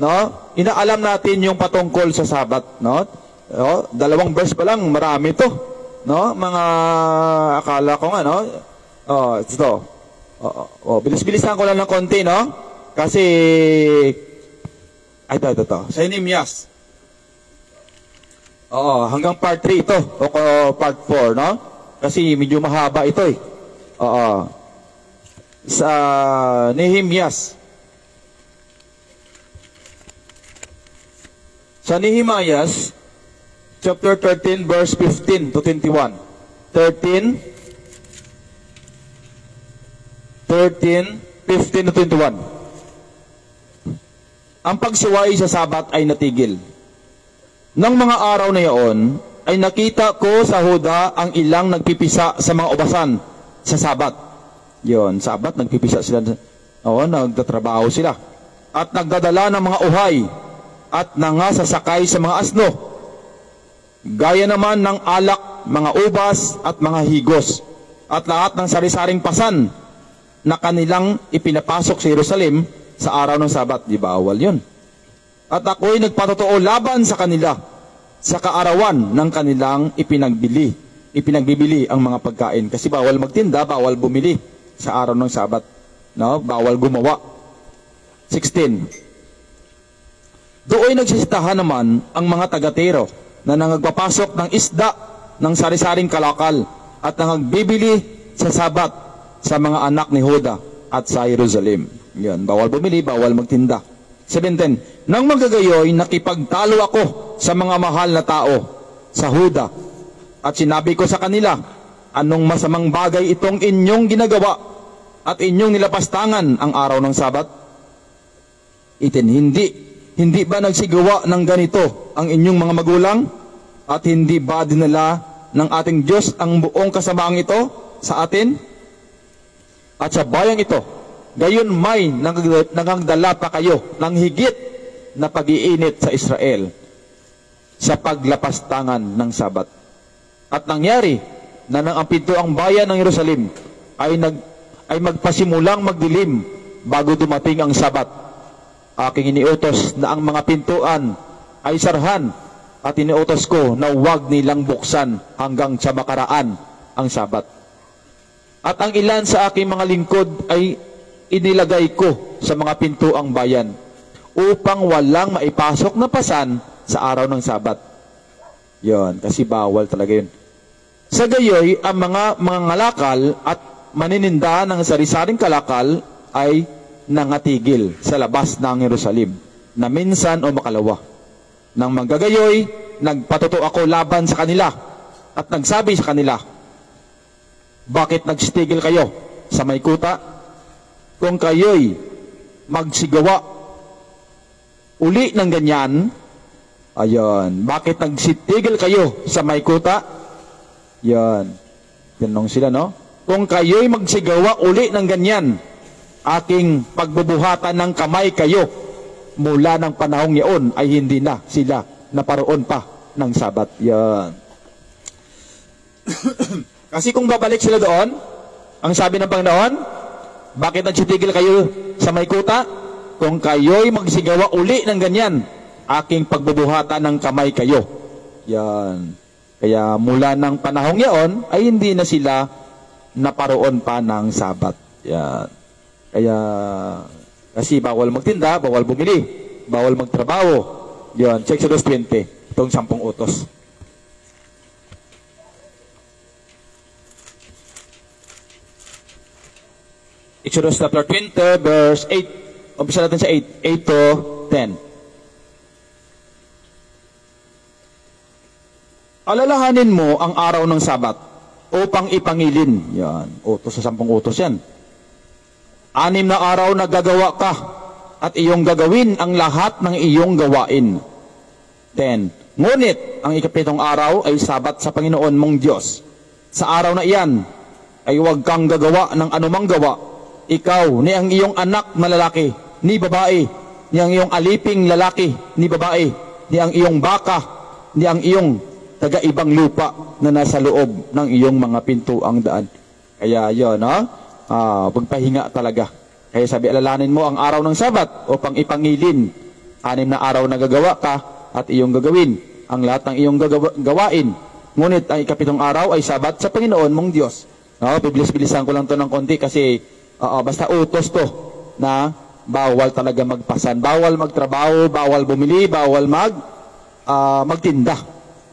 [SPEAKER 1] No? Inaalam natin yung patungkol sa Sabat. No? No? 2 verse pa lang, marami to. No? Mga akala ko nga, no? Ito. Bilis-bilisan ko lang ng konti, no? Kasi, ito. Sa Nehemias. Hanggang part 3 ito. O part 4, no? Kasi medyo mahaba ito, eh. sa Nehemias. Sa Nehemias, chapter 13, verse 15 to 21. 13, 15 to 21. Ang pagsuway sa Sabat ay natigil. Nang mga araw na iyon, ay nakita ko sa Huda ang ilang nagpipisa sa mga ubasan sa Sabat. Yon, Sabat, nagpipisa sila. Oo, nagtatrabaho sila. At nagdadala ng mga uhay at nangasasakay sa mga asno. Gaya naman ng alak, mga ubas at mga higos. At lahat ng sari-saring pasan na kanilang ipinapasok sa Jerusalem sa araw ng Sabat. Di bawal yun. At ako'y nagpatotoo laban sa kanila sa kaarawan ng kanilang ipinagbibili ang mga pagkain. Kasi bawal magtinda, bawal bumili sa araw ng Sabat. No? Bawal gumawa. 16. Doon nagsisitahan naman ang mga tagatero na nangagpapasok ng isda ng sari-saring kalakal at nangagbibili sa Sabat sa mga anak ni Huda at sa Jerusalem. Yan, bawal bumili, bawal magtinda. 17. Nang magagayoy, nakipagtalo ako sa mga mahal na tao sa Huda at sinabi ko sa kanila, anong masamang bagay itong inyong ginagawa at inyong nilapastangan ang araw ng Sabat? Hindi ba nagsigawa ng ganito ang inyong mga magulang? At hindi ba dinala ng ating Diyos ang buong kasamaang ito sa atin? At sa bayang ito, gayon may nangagdala pa kayo ng higit na pag-iinit sa Israel sa paglapastangan ng Sabat. At nangyari na nang ang pinto ang bayan ng Jerusalem ay magpasimulang magdilim bago dumating ang Sabat. Aking iniutos na ang mga pintuan ay sarhan at iniutos ko na huwag nilang buksan hanggang sa makaraan ang Sabat. At ang ilan sa aking mga lingkod ay inilagay ko sa mga pintuang bayan upang walang maipasok na pasan sa araw ng Sabat. Yon, kasi bawal talaga yun. Sa gayoy, ang mga ngalakal at manininda ng sari-saring kalakal ay nangatigil sa labas ng Jerusalem na minsan o makalawa. Nang manggagayoy, nagpatuto ako laban sa kanila at nagsabi sa kanila, bakit nagstigil kayo sa may kuta? Kung kayo'y magsigawa uli ng ganyan, ayun, bakit nagsitigil kayo sa may kuta? Yan, tinanong sila, no? Kung kayo'y magsigawa uli ng ganyan, aking pagbubuhatan ng kamay kayo mula ng panahong yaon ay hindi na sila naparoon pa ng Sabat. Yan. Kasi kung babalik sila doon, ang sabi ng Panginoon, bakit nagsitigil kayo sa may kuta? Kung kayo'y magsigawa uli ng ganyan, aking pagbubuhatan ng kamay kayo. Yan. Kaya mula ng panahong yaon ay hindi na sila naparoon pa ng Sabat. Yan. Kaya, kasi bawal magtinda, bawal bumili, bawal magtrabaho. Yan, Exodus 20, itong 10 utos. Exodus chapter 20, verse 8. Umpisa natin sa 8 to 10. Alalahanin mo ang araw ng Sabat upang ipangilin. Yan, utos sa 10 utos yan. 6 na araw na gagawa ka at iyong gagawin ang lahat ng iyong gawain. 10. Ngunit ang ika-7 araw ay Sabat sa Panginoon mong Diyos. Sa araw na iyan ay huwag kang gagawa ng anumang gawa. Ikaw, ni ang iyong anak na lalaki, ni babae, ni ang iyong aliping lalaki, ni babae, ni ang iyong baka, ni ang iyong taga-ibang lupa na nasa loob ng iyong mga pintuang daan. Kaya yun, pagpahinga talaga. Kaya sabi, alalahanin mo ang araw ng Sabat upang ipangilin. 6 na araw na gagawa ka at iyong gagawin ang lahat ng iyong gawain. Ngunit ang ika-7 araw ay Sabat sa Panginoon mong Diyos. Bibilis-bilisan ko lang to ng konti kasi basta utos to na bawal talaga magpasan, bawal magtrabaho, bawal bumili, bawal magtinda.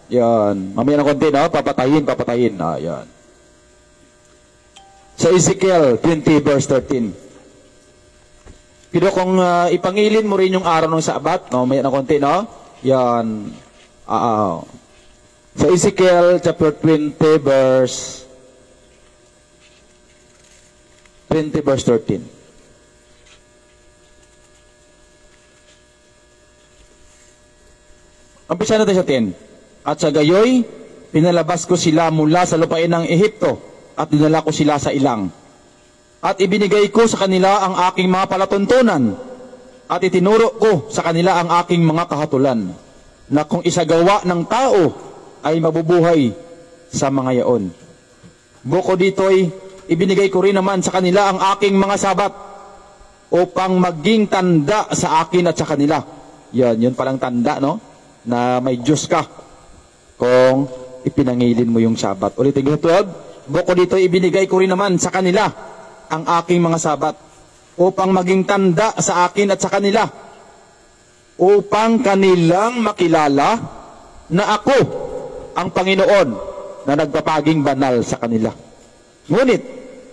[SPEAKER 1] Yan. Mamaya ng konti, no? Papatayin. Yan. Sa Ezekiel 20 verse 13. Pero kung ipangilin mo rin yung araw ng Sabat, no, may na konti, no? Yan. Sa Ezekiel chapter 20 verse 13. Umpisa natin sa 10. At sa gayoy, pinalabas ko sila mula sa lupain ng Ehipto at dinala ko sila sa ilang. At ibinigay ko sa kanila ang aking mga palatuntunan at itinuro ko sa kanila ang aking mga kahatulan na kung isagawa ng tao ay mabubuhay sa mga yaon. Buko dito'y ibinigay ko rin naman sa kanila ang aking mga sabat upang maging tanda sa akin at sa kanila. Yun palang tanda, no? Na may Diyos ka kung ipinangilin mo yung Sabat. Ulitin ko 12, buko dito ibinigay ko rin naman sa kanila ang aking mga Sabat upang maging tanda sa akin at sa kanila, upang kanilang makilala na ako ang Panginoon na nagpapaging banal sa kanila. Ngunit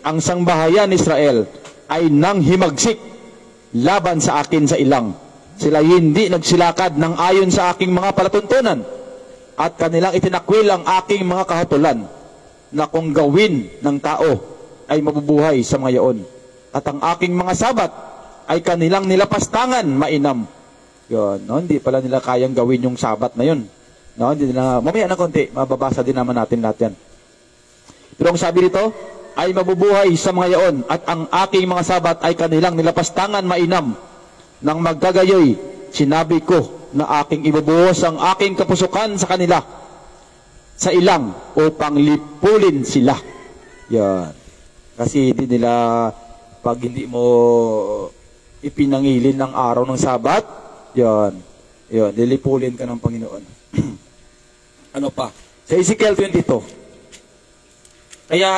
[SPEAKER 1] ang sangbahayan Israel ay nang himagsik laban sa akin sa ilang. Sila hindi nagsilakad ng ayon sa aking mga palatuntunan at kanilang itinakwil ang aking mga kahatulan na kung gawin ng tao ay mabubuhay sa mga yaon. At ang aking mga sabat ay kanilang nilapastangan mainam. Yun, no? Hindi pala nila kayang gawin yung sabat na yun. No? Hindi nila, mamaya na konti, mababasa din naman natin lahat yan. Pero ang sabi dito, ay mabubuhay sa mga yaon at ang aking mga sabat ay kanilang nilapastangan mainam. Nang magkagayoy, sinabi ko na aking ibubuhos ang aking kapusukan sa kanila sa ilang upang lipulin sila. Yan. Kasi hindi nila, pag hindi mo ipinangilin ng araw ng Sabat, yan, lilipulin ka ng Panginoon. Ano pa? Sa Ezekiel 22. Kaya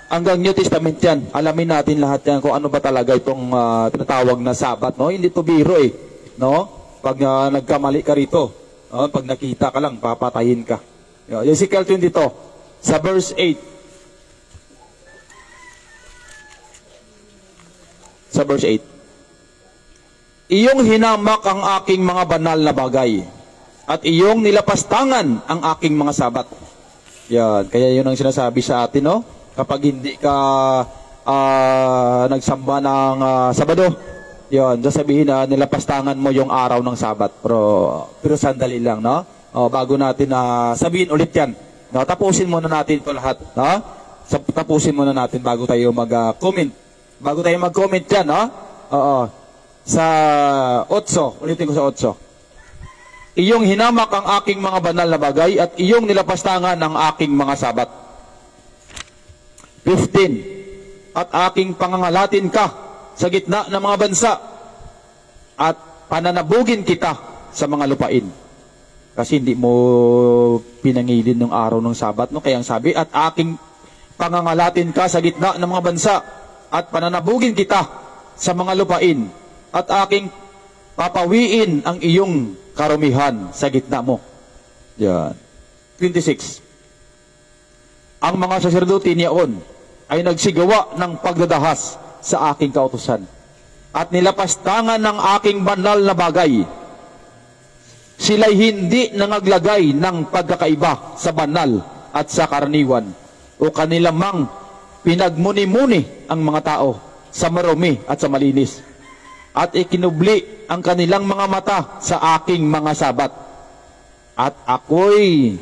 [SPEAKER 1] hanggang New Testament yan, alamin natin lahat yan kung ano ba talaga itong tinatawag na Sabat, no? Hindi to biro no? Pag nagkamali ka rito, no? Pag nakita ka lang, papatayin ka. Ezekiel 22, sa verse 8. Sa verse 8. Iyong hinamak ang aking mga banal na bagay, at iyong nilapastangan ang aking mga Sabat. Yan, kaya yun ang sinasabi sa atin, no? Kapag hindi ka nagsamba ng Sabado, yun, sasabihin na nilapastangan mo yung araw ng Sabat. Pero sandali lang, no? Bago natin sabihin ulit yan. No? Tapusin muna natin ito lahat. No? Tapusin muna natin bago tayo mag-comment. Bago tayo mag-comment yan, no? Sa 8, ulitin ko sa 8. Iyong hinamak ang aking mga banal na bagay at iyong nilapastangan ang aking mga Sabat. 15. At aking pangangalatin ka sa gitna ng mga bansa at pananabugin kita sa mga lupain. Kasi hindi mo pinangilin ng araw ng Sabat, no? Kaya ang sabi, at aking pangangalatin ka sa gitna ng mga bansa at pananabugin kita sa mga lupain at aking papawiin ang iyong karumihan sa gitna mo. Yan. 26. Ang mga saserdote niyaon ay nagsigawa ng pagdadahas sa aking kautusan at nilapastangan ng aking banal na bagay. Sila'y hindi nangaglagay ng pagkakaiba sa banal at sa karaniwan o kanilamang pinagmuni-muni ang mga tao sa marumi at sa malinis at ikinubli ang kanilang mga mata sa aking mga Sabat at ako'y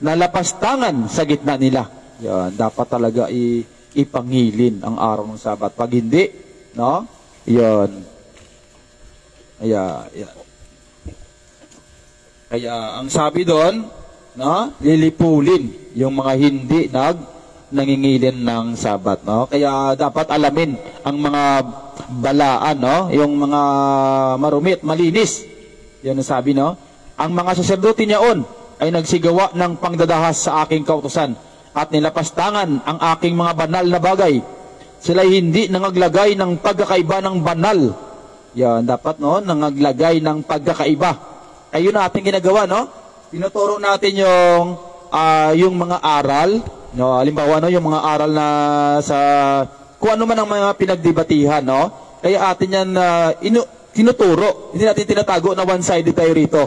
[SPEAKER 1] nalapastangan sa gitna nila. Yan, dapat talaga ipangilin ang araw ng Sabat. Pag hindi, no? Yan. Kaya ang sabi doon, no? Lilipulin yung mga hindi nangingilin ng Sabat, no? Kaya dapat alamin ang mga balaan, no? Yung mga marumi at malinis. Yan ang sabi, no? Ang mga saserdote niyaon ay nagsigawa ng pangdadahas sa aking kautusan at nilapastangan ang aking mga banal na bagay. Sila'y hindi nangaglagay ng pagkakaiba ng banal. Yan, dapat, no? Nangaglagay ng pagkakaiba. Ayun na ating ginagawa, no? Tinuturo natin yung mga aral No, halimbawa, no, yung mga aral na sa kung ano man ang mga pinagdebatihan, no? Kaya atin yan tinuturo. Hindi natin tinatago na one-sided tayo rito.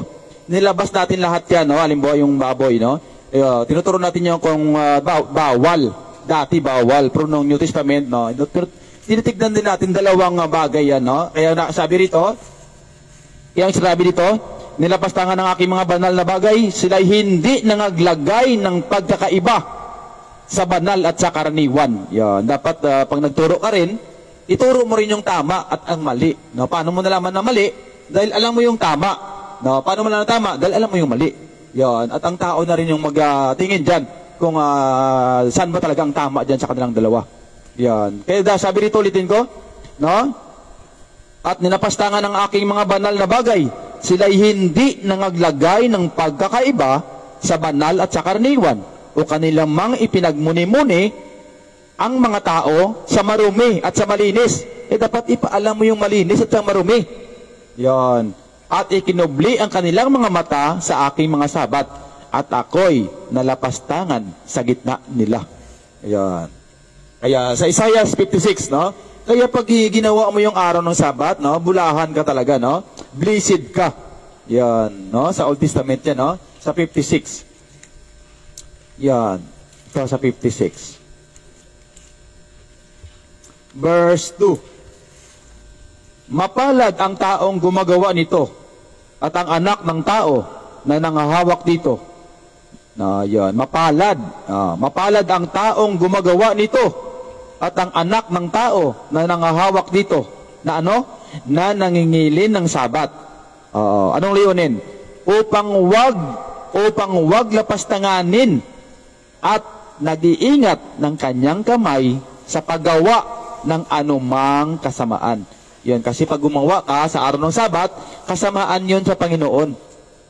[SPEAKER 1] Nilabas natin lahat yan, no? Halimbawa yung baboy, no? Tinuturo natin yung kung bawal. Dati bawal. Pero nung New Testament, no? Tinitignan din natin dalawang bagay yan, no? Kaya sabi rito, yung sinabi dito, nilapastangan ng aking mga banal na bagay, sila'y hindi nangaglagay ng pagkakaiba sa banal at sa karaniwan. Yan. Dapat pag nagturo ka rin, ituro mo rin yung tama at ang mali. No? Paano mo nalaman na mali? Dahil alam mo yung tama. No? Paano mo nalaman na tama? Dahil alam mo yung mali. Yan. At ang tao na rin yung magtingin dyan kung saan ba talaga ang tama dyan sa kanilang dalawa. Yan. Kaya sabi rito, ulitin ko, no? At ninapastangan ng aking mga banal na bagay, sila'y hindi nangaglagay ng pagkakaiba sa banal at sa karaniwan, o kanilang mang ipinagmuni-muni ang mga tao sa marumi at sa malinis. Dapat ipaalam mo yung malinis at sa marumi. Yan. At ikinubli ang kanilang mga mata sa aking mga sabat, at ako'y nalapastangan sa gitna nila. Yan. Kaya sa Isaiah 56, no? Kaya pag ginawa mo yung araw ng sabat, no? Bulahan ka talaga, no? Blessed ka. Yan, no? Sa Old Testament yan, no? Sa 56. Yan. Ito sa 56. Verse 2. Mapalad ang taong gumagawa nito at ang anak ng tao na nangahawak dito. Yan. Mapalad. Mapalad ang taong gumagawa nito at ang anak ng tao na nangahawak dito. Na ano? Na nangingilin ng sabat. Anong layunin? Upang wag lapastanganin at nag-iingat ng kanyang kamay sa paggawa ng anumang kasamaan. Yun, kasi pag gumawa ka sa araw ng sabat, kasamaan yun sa Panginoon.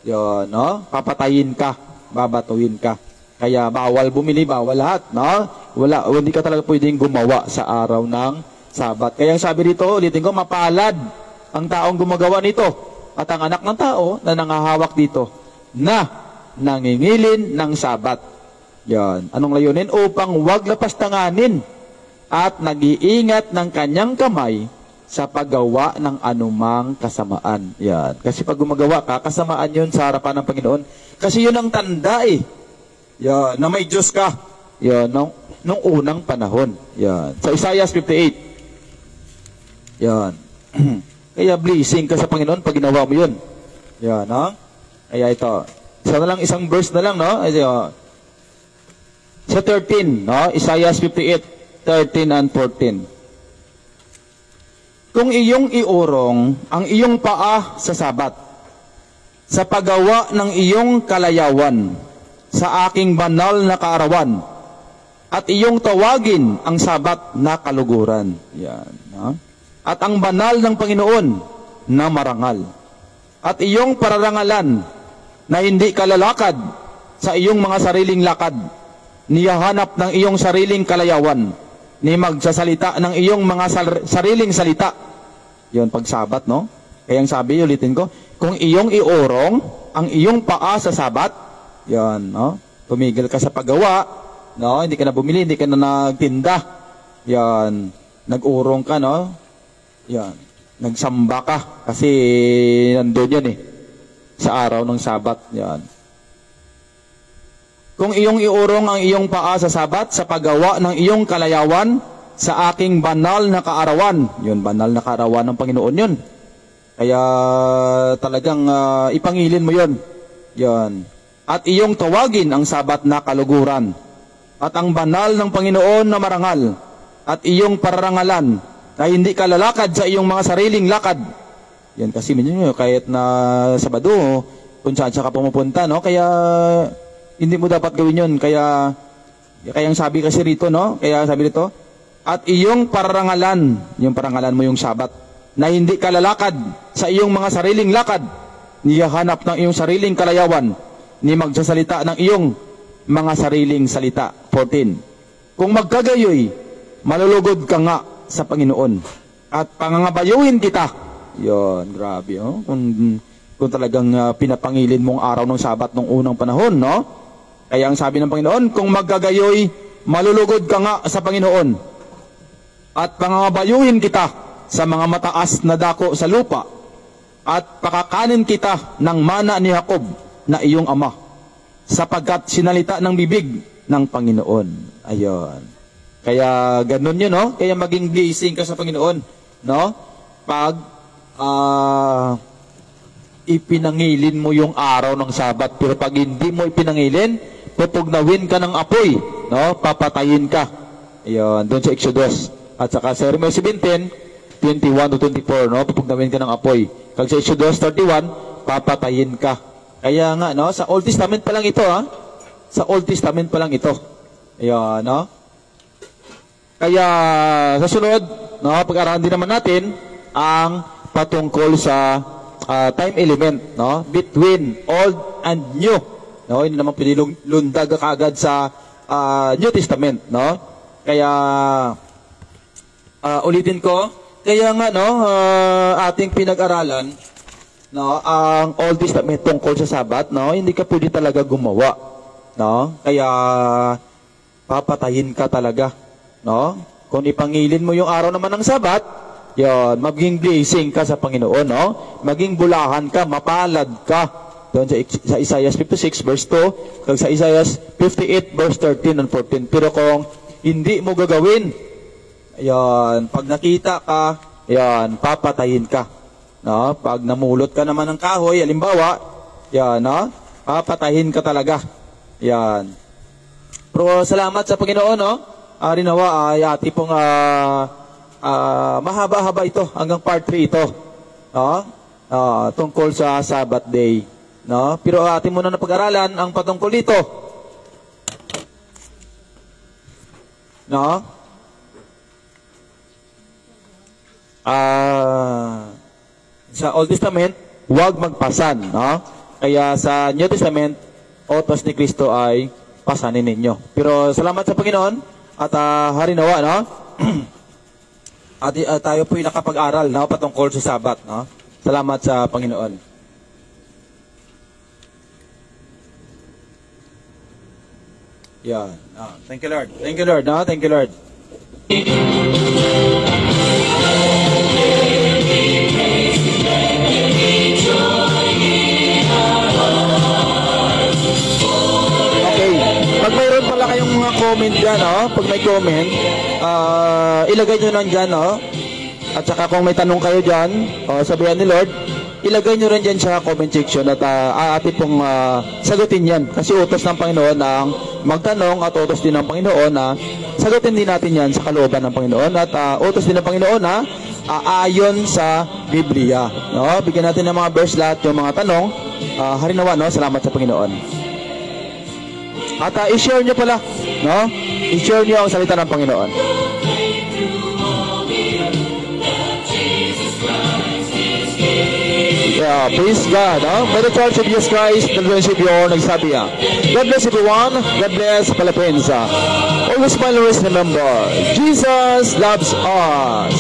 [SPEAKER 1] Yun, no? Papatayin ka, babatuin ka. Kaya bawal bumili, bawal lahat, no? Hindi ka talaga pwedeng gumawa sa araw ng sabat. Kaya sabi dito, ulitin ko, mapalad ang taong gumagawa nito at ang anak ng tao na nangahawak dito na nangingilin ng sabat. Yan. Anong layunin? Upang wag lapastanganin at nag-iingat ng kanyang kamay sa paggawa ng anumang kasamaan. Yan. Kasi pag gumagawa ka, kasamaan yun sa harapan ng Panginoon. Kasi yun ang tanda Yan. Na may Diyos ka. Yan. Nung unang panahon. Yan. Sa Isaiah 58. Yan. Kaya blessing ka sa Panginoon pag ginawa mo yun. Yan. No? Kaya ito. Isang verse na lang, no? Sa 13, no? Isaiah 58, 13 and 14. Kung iyong iurong ang iyong paa sa sabat, sa paggawa ng iyong kalayawan, sa aking banal na kaarawan, at iyong tawagin ang sabat na kaluguran. Yan, no? At ang banal ng Panginoon na marangal. At iyong pararangalan na hindi kalalakad sa iyong mga sariling lakad, niyahanap ng iyong sariling kalayawan, ni magsasalita ng iyong mga sariling salita. Yun, pagsabat, no? Kaya ang sabi, ulitin ko, kung iyong iurong ang iyong paa sa sabat, yan, no? Tumigil ka sa paggawa, no? Hindi ka na bumili, hindi ka na nagtinda. Yan, nag-urong ka, no? Yan, nagsamba ka, kasi nandun yan sa araw ng sabat, yan. Kung iyong iurong ang iyong paa sa sabat, sa paggawa ng iyong kalayawan, sa aking banal na kaarawan. Yun, banal na kaarawan ng Panginoon yun. Kaya talagang ipangilin mo yun. Yan. At iyong tawagin ang sabat na kaluguran. At ang banal ng Panginoon na marangal. At iyong pararangalan na hindi ka lalakad sa iyong mga sariling lakad. Yan, kasi minyo, kahit na Sabado, kung saan siya ka pumupunta, no? Kaya hindi mo dapat gawin yun. Kaya ang sabi kasi rito, no? Kaya sabi rito, at iyong parangalan, yung parangalan mo yung sabat, na hindi ka lalakad sa iyong mga sariling lakad, niyahanap ng iyong sariling kalayawan, ni magsasalita ng iyong mga sariling salita. 14. Kung magkagayoy, malulugod ka nga sa Panginoon, at pangangabayuhin kita. Yun, grabe, oh? Kung talagang pinapangilin mong araw ng sabat ng unang panahon, no? Kaya ang sabi ng Panginoon, kung maggagayoy, malulugod ka nga sa Panginoon. At pangangabayuhin kita sa mga mataas na dako sa lupa. At pakakanin kita ng mana ni Jacob na iyong ama. Sapagkat sinalita ng bibig ng Panginoon. Ayun. Kaya ganun yun, no? Kaya maging blessing ka sa Panginoon, no? Pag ipinangilin mo yung araw ng Sabat. Pero pag hindi mo ipinangilin, pupugnawin ka ng apoy, no? Papatayin ka. Ayun, doon sa Exodus. At saka sa Jeremiah 17, 21 to 24, no? Pupugnawin ka ng apoy. Kag sa Exodus 31, papatayin ka. Kaya nga, no? Sa Old Testament pa lang ito, ha? Sa Old Testament pa lang ito. Ayun, no? Kaya sa sunod, no, pag-aralan din naman natin ang patungkol sa time element, no, between old and new. No, hindi naman pinilundag kaagad sa New Testament, no? Kaya ulitin ko, kaya nga, no, ating pinag-aralan, no, ang Old Testament tungkol sa Sabat, no, hindi ka pwede talaga gumawa, no? Kaya papatayin ka talaga. No? Kung ipangilin mo yung araw naman ng Sabat, yon, maging blessing ka sa Panginoon, no? Maging bulahan ka, mapalad ka. Doon sa Isaiah 56 verse 2, kag sa Isaiah 58 verse 13 and 14. Pero kung hindi mo gagawin, yon, pag nakita ka, yon, papatayin ka. No? Pag namulot ka naman ng kahoy, halimbawa, yon, no? Papatayin ka talaga. Yan. Pero salamat sa Panginoon, no? Rinawa ay ati pong mahaba-haba ito hanggang part 3 ito, no? Tungkol sa Sabbath day, no? Pero atin muna na pag-aralan ang patungkol dito, no? Sa Old Testament huwag magpasan, no? Kaya sa New Testament utos ni Kristo ay pasanin ninyo. Pero salamat sa Panginoon. At harinawa, no? At tayo po'y nakapag-aral, no? Patungkol sa Sabat, no? Salamat sa Panginoon. Yan. Thank you, Lord. Thank you, Lord, no? Thank you, Lord. Pag mayroon pala kayong mga comment dyan, no? Pag may comment, ilagay nyo lang dyan, no? At saka kung may tanong kayo dyan, sabihan ni Lord, ilagay nyo rin dyan sa comment section at atin pong sagutin yan. Kasi utos ng Panginoon ang magtanong at utos din ng Panginoon na sagutin din natin yan sa kalooban ng Panginoon at utos din ng Panginoon na ayon sa Biblia. No? Bigyan natin ng mga verse lahat yung mga tanong. Harinawa, no? Salamat sa Panginoon. At i-share nyo pala, no? I-share nyo ang salita ng Panginoon. Yeah, praise God, no? By the Church of Jesus Christ, God bless you all, nagsabi yan. God bless everyone. God bless Philippines. Always smile, always remember, Jesus loves us.